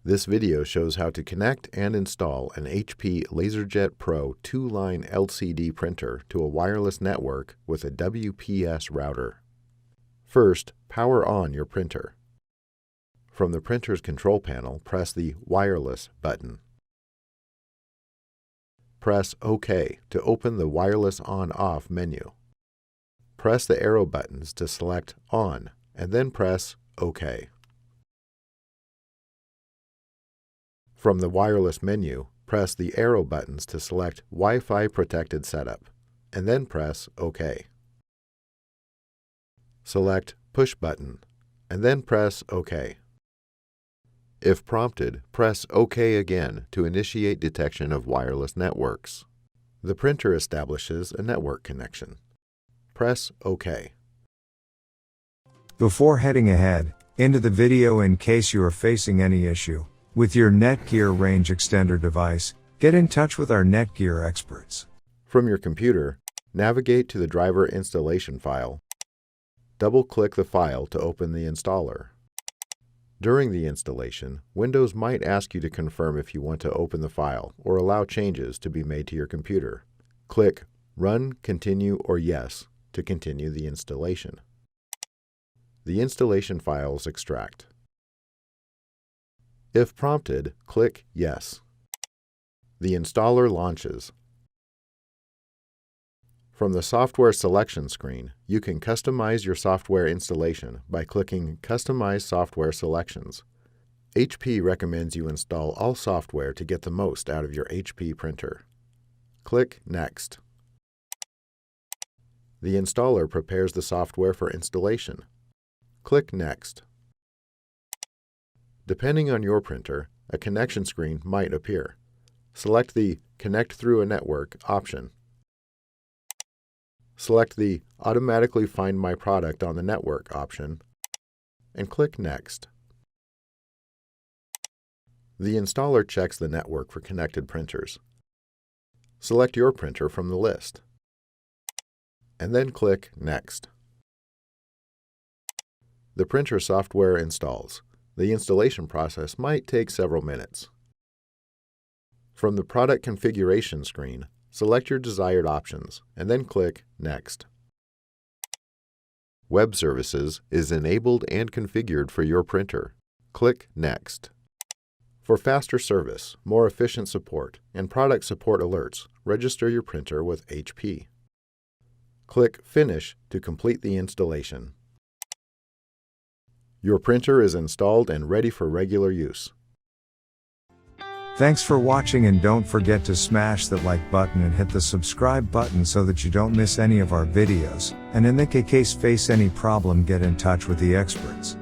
This video shows how to connect and install an HP LaserJet Pro 2-line LCD printer to a wireless network with a WPS router. First, power on your printer. From the printer's control panel, press the Wireless button. Press OK to open the Wireless On/Off menu. Press the arrow buttons to select On, and then press OK. From the wireless menu, press the arrow buttons to select Wi-Fi protected setup, and then press OK. Select Push button, and then press OK. If prompted, press OK again to initiate detection of wireless networks. The printer establishes a network connection. Press OK. Before heading ahead into the video, in case you are facing any issue with your Netgear range extender device, get in touch with our Netgear experts. From your computer, navigate to the driver installation file. Double-click the file to open the installer. During the installation, Windows might ask you to confirm if you want to open the file or allow changes to be made to your computer. Click Run, Continue, or Yes to continue the installation. The installation files extract. If prompted, click Yes. The installer launches. From the software selection screen, you can customize your software installation by clicking Customize Software Selections. HP recommends you install all software to get the most out of your HP printer. Click Next. The installer prepares the software for installation. Click Next. Depending on your printer, a connection screen might appear. Select the Connect Through a Network option. Select the Automatically Find My Product on the Network option, and click Next. The installer checks the network for connected printers. Select your printer from the list, and then click Next. The printer software installs. The installation process might take several minutes. From the Product Configuration screen, select your desired options, and then click Next. Web Services is enabled and configured for your printer. Click Next. For faster service, more efficient support, and product support alerts, register your printer with HP. Click Finish to complete the installation. Your printer is installed and ready for regular use. Thanks for watching, and don't forget to smash that like button and hit the subscribe button so that you don't miss any of our videos, and in the case face any problem, get in touch with the experts.